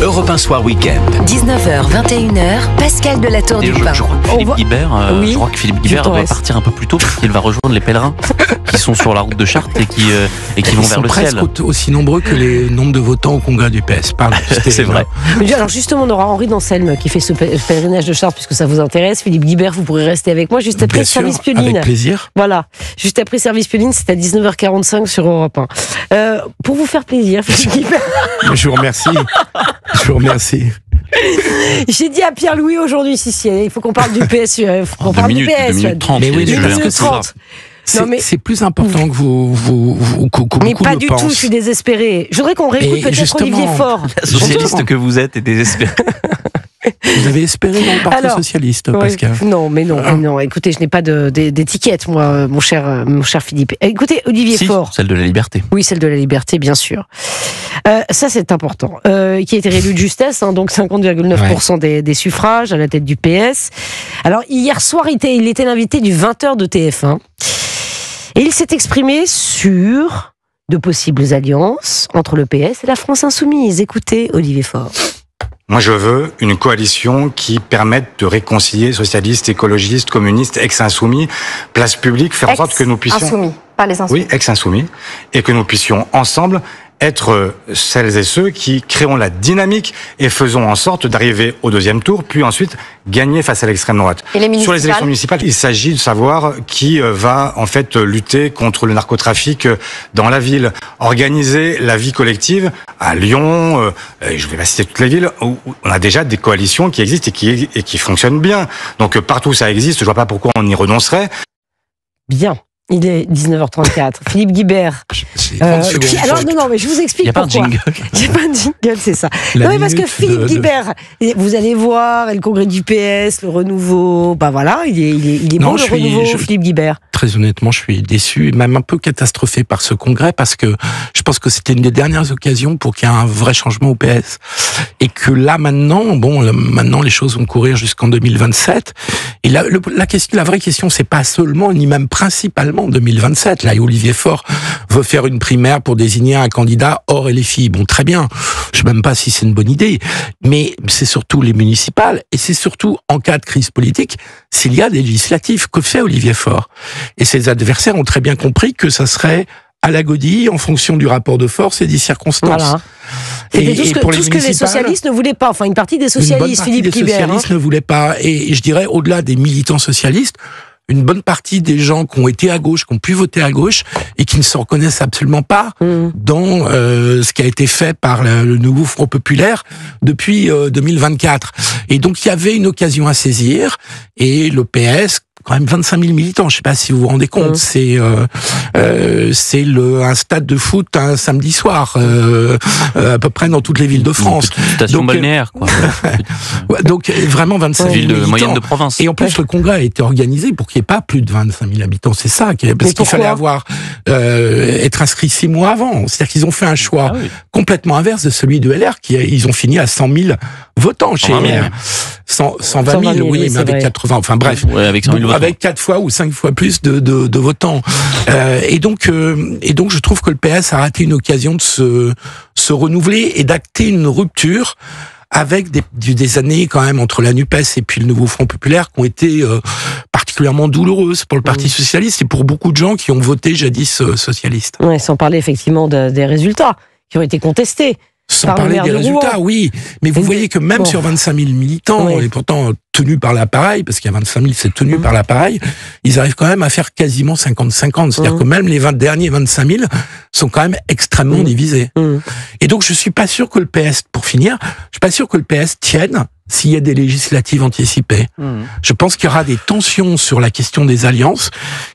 Europe 1 Soir Week-end. 19h, 21h, Pascal de la Tour du Pin. Je crois que Philippe Guibert, doit partir un peu plus tôt parce qu'il va rejoindre les pèlerins qui sont sur la route de Chartres et qui vont vers le ciel. Ils sont presque aussi nombreux que les nombres de votants au congrès du PS. Pardon, c'est vrai. Alors justement, on aura Henri d'Anselme qui fait ce pèlerinage de Chartres puisque ça vous intéresse. Philippe Guibert, vous pourrez rester avec moi juste après Service Pioline. Avec plaisir. Voilà, juste après Service Pioline, c'est à 19h45 sur Europe 1. Pour vous faire plaisir, Philippe Guibert. Je vous remercie. Je vous remercie. J'ai dit à Pierre-Louis aujourd'hui, si, il faut qu'on parle du PS. En 2 minutes 30. Mais oui, minutes 30. C'est plus important que vous mais pas du tout, je suis désespérée. Je voudrais qu'on réécoute peut-être Olivier Faure. La socialiste que vous êtes est désespérée. Vous avez espéré dans le Parti socialiste, Pascal? Non, mais non. Écoutez, je n'ai pas d'étiquette, moi, mon cher Philippe. Écoutez, Olivier Faure. Celle de la liberté. Oui, celle de la liberté, bien sûr. Ça, c'est important. Qui a été réélu de justesse, donc 50,9% des suffrages à la tête du PS. Alors, hier soir, il était l'invité du 20h de TF1. Et il s'est exprimé sur de possibles alliances entre le PS et la France Insoumise. Écoutez, Olivier Faure. Moi, je veux une coalition qui permette de réconcilier socialistes, écologistes, communistes, ex-insoumis, place publique, faire en sorte que nous puissions... Insoumis, pas les insoumis. Oui, ex-insoumis. Et que nous puissions ensemble être celles et ceux qui créons la dynamique et faisons en sorte d'arriver au deuxième tour, puis ensuite gagner face à l'extrême droite. Et les Sur les élections municipales, il s'agit de savoir qui va en fait lutter contre le narcotrafic dans la ville, organiser la vie collective à Lyon, je vais pas citer toutes les villes, où on a déjà des coalitions qui existent et qui fonctionnent bien. Donc partout où ça existe, je vois pas pourquoi on y renoncerait. Bien. Il est 19h34. Philippe Guibert. Alors non, mais je vous explique pourquoi. Il n'y a pas un jingle, c'est ça. Non, mais parce que Philippe Guibert, vous allez voir, le congrès du PS, le renouveau, voilà, il est bon le renouveau, Philippe Guibert. Très honnêtement, je suis déçu et même un peu catastrophé par ce congrès parce que je pense que c'était une des dernières occasions pour qu'il y ait un vrai changement au PS. Et que là, maintenant, maintenant les choses vont courir jusqu'en 2027. Et la vraie question, c'est pas seulement, ni même principalement, en 2027. Là, Olivier Faure veut faire une primaire pour désigner un candidat hors LFI. Bon, très bien. Je sais même pas si c'est une bonne idée. Mais c'est surtout les municipales et c'est surtout en cas de crise politique, s'il y a des législatives. Que fait Olivier Faure? Et ses adversaires ont très bien compris que ça serait à la godille en fonction du rapport de force et des circonstances. Voilà. Et tout ce que les socialistes ne voulaient pas. Enfin, une partie des socialistes, Philippe Guibert. Les socialistes ne voulaient pas. Et je dirais, au-delà des militants socialistes, une bonne partie des gens qui ont été à gauche, qui ont pu voter à gauche et qui ne se reconnaissent absolument pas dans ce qui a été fait par le nouveau Front populaire depuis 2024. Et donc il y avait une occasion à saisir et le PS, quand même 25 000 militants, je sais pas si vous vous rendez compte, c'est un stade de foot un samedi soir, à peu près dans toutes les villes de France. Une station balnéaire, quoi. Donc vraiment 25 000 ville militants. Moyenne de province. Et en plus, le congrès a été organisé pour qu'il n'y ait pas plus de 25 000 habitants. C'est ça, parce qu'il fallait être inscrit 6 mois avant. C'est-à-dire qu'ils ont fait un choix complètement inverse de celui de LR, ils ont fini à 100 000 votants chez LR. 120 000, oui, mais avec 80, enfin bref. Ouais, avec 100 000 votants. Avec 4 fois ou 5 fois plus de votants. Et donc, je trouve que le PS a raté une occasion de se renouveler et d'acter une rupture avec des années quand même entre la NUPES et puis le nouveau Front populaire qui ont été particulièrement douloureuses pour le Parti socialiste et pour beaucoup de gens qui ont voté jadis socialiste. Ouais, sans parler effectivement des résultats qui ont été contestés. Sans parler des résultats, oui. Mais vous voyez que même sur 25 000 militants, et pourtant tenus par l'appareil, parce qu'il y a 25 000, c'est tenu par l'appareil, ils arrivent quand même à faire quasiment 50-50. C'est-à-dire que même les derniers 25 000 sont quand même extrêmement divisés. Et donc, je suis pas sûr que le PS, pour finir, je suis pas sûr que le PS tienne s'il y a des législatives anticipées. Je pense qu'il y aura des tensions sur la question des alliances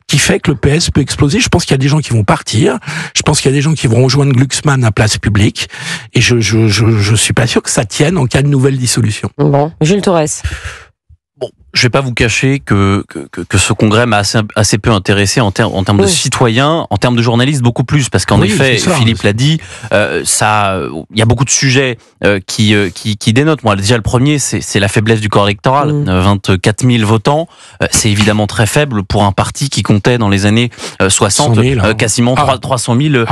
qui fait que le PS peut exploser. Je pense qu'il y a des gens qui vont partir. Je pense qu'il y a des gens qui vont rejoindre Glucksmann à Place Publique. Et je suis pas sûr que ça tienne en cas de nouvelle dissolution. Bon, Jules Torres. Bon, Je vais pas vous cacher que ce congrès m'a assez peu intéressé en termes de citoyens, en termes de journalistes beaucoup plus, parce qu'en effet, Philippe l'a dit, il y a beaucoup de sujets qui dénotent. Moi, déjà le premier, c'est la faiblesse du corps électoral. 24 000 votants, c'est évidemment très faible pour un parti qui comptait dans les années 60 quasiment 300 000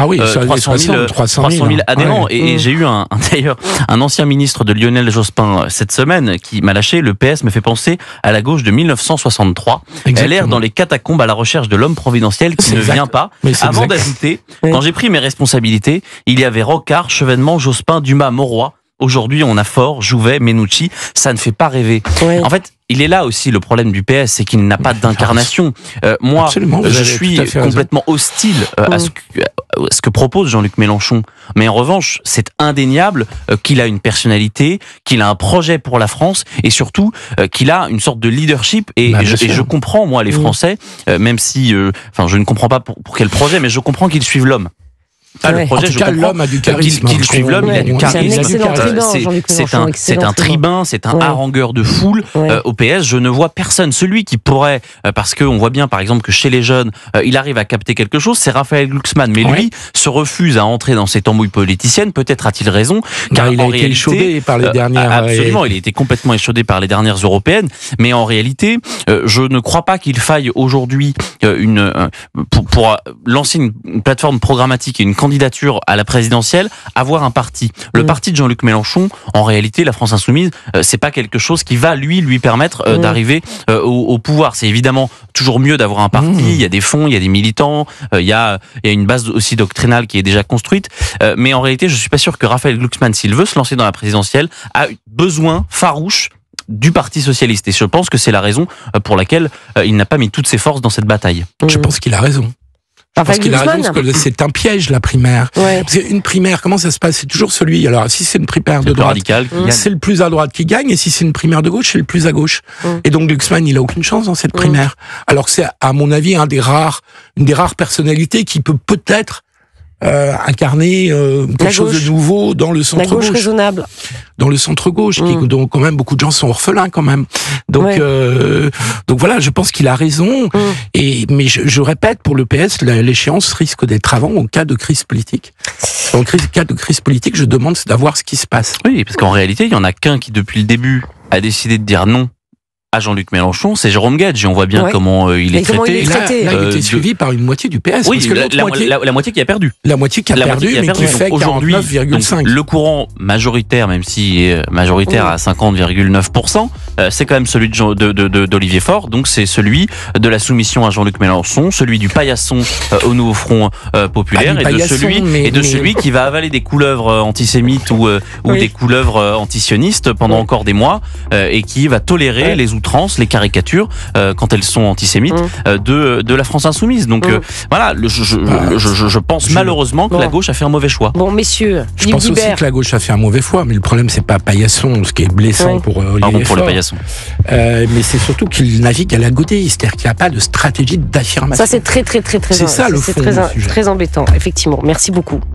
adhérents. Et j'ai eu d'ailleurs un ancien ministre de Lionel Jospin cette semaine qui m'a lâché. Le PS me fait penser à la gauche de 1963. Exactement. Elle erre dans les catacombes à la recherche de l'homme providentiel qui ne vient pas. Avant d'ajouter, quand j'ai pris mes responsabilités, il y avait Rocard, Chevènement, Jospin, Dumas, Mauroy. Aujourd'hui, on a Faure, Jouvet, Menucci. Ça ne fait pas rêver. Oui. En fait, il est là aussi le problème du PS, c'est qu'il n'a pas d'incarnation. Moi, je suis complètement hostile à ce que propose Jean-Luc Mélenchon. Mais en revanche, c'est indéniable qu'il a une personnalité, qu'il a un projet pour la France et surtout qu'il a une sorte de leadership. Et je comprends, moi, les Français, même si, je ne comprends pas pour quel projet, mais je comprends qu'ils suivent l'homme. Le projet, en tout cas, l'homme a du charisme. Qu'il suive l'homme, il a du charisme. C'est un tribun, c'est un harangueur de foule. Au PS, je ne vois personne. Celui qui pourrait, parce qu'on voit bien, par exemple, que chez les jeunes, il arrive à capter quelque chose, c'est Raphaël Glucksmann. Mais lui se refuse à entrer dans cette embrouille politicienne. Peut-être a-t-il raison, car il a été échaudé par les dernières. Absolument, il a été complètement échaudé par les dernières européennes. Mais en réalité, je ne crois pas qu'il faille aujourd'hui pour lancer une plateforme programmatique et une candidature à la présidentielle, avoir un parti. Le parti de Jean-Luc Mélenchon, en réalité, la France Insoumise, c'est pas quelque chose qui va lui permettre d'arriver au pouvoir. C'est évidemment toujours mieux d'avoir un parti. Il y a des fonds, il y a des militants, il y a une base aussi doctrinale qui est déjà construite. Mais en réalité, je suis pas sûr que Raphaël Glucksmann, s'il veut se lancer dans la présidentielle, a besoin farouche du Parti socialiste. Et je pense que c'est la raison pour laquelle il n'a pas mis toutes ses forces dans cette bataille. Je pense qu'il a raison. Parce qu'il a raison, parce que c'est un piège, la primaire. Parce qu'une primaire, comment ça se passe? C'est toujours celui, alors si c'est une primaire de droite, c'est le plus à droite qui gagne, et si c'est une primaire de gauche, c'est le plus à gauche. Et donc Glucksmann, il a aucune chance dans cette primaire. Alors que c'est, à mon avis, une des rares personnalités qui peut peut-être incarner quelque chose de nouveau dans le centre gauche. Raisonnable. Dans le centre gauche, dont quand même beaucoup de gens sont orphelins quand même. Donc voilà, je pense qu'il a raison. Mais je répète, pour le PS, l'échéance risque d'être avant en cas de crise politique. En cas de crise politique, je demande d'avoir ce qui se passe. Oui, parce qu'en réalité, il y en a qu'un qui depuis le début a décidé de dire non à Jean-Luc Mélenchon, c'est Jérôme Gage, et on voit bien comment il est traité. Là, il était suivi par une moitié du PS. Oui, parce que la moitié qui a perdu. La moitié qui a perdu, mais qui fait 49,5. Le courant majoritaire, même s'il est majoritaire à 50,9%, c'est quand même celui d'Olivier Faure, donc c'est celui de la soumission à Jean-Luc Mélenchon, celui du paillasson au Nouveau Front Populaire, et de celui qui va avaler des couleuvres antisémites ou des couleuvres antisionistes pendant encore des mois, et qui va tolérer les outrances, les caricatures, quand elles sont antisémites, de la France Insoumise. Donc voilà, je pense malheureusement que la gauche a fait un mauvais choix. Bon, messieurs, je pense aussi que la gauche a fait un mauvais choix, mais le problème c'est pas Paillasson, ce qui est blessant pour Olivier Faure. Le Paillasson. Mais c'est surtout qu'il navigue à la godée, c'est-à-dire qu'il n'y a pas de stratégie d'affirmation. Ça c'est très c'est ça le fond. C'est très embêtant, effectivement. Merci beaucoup.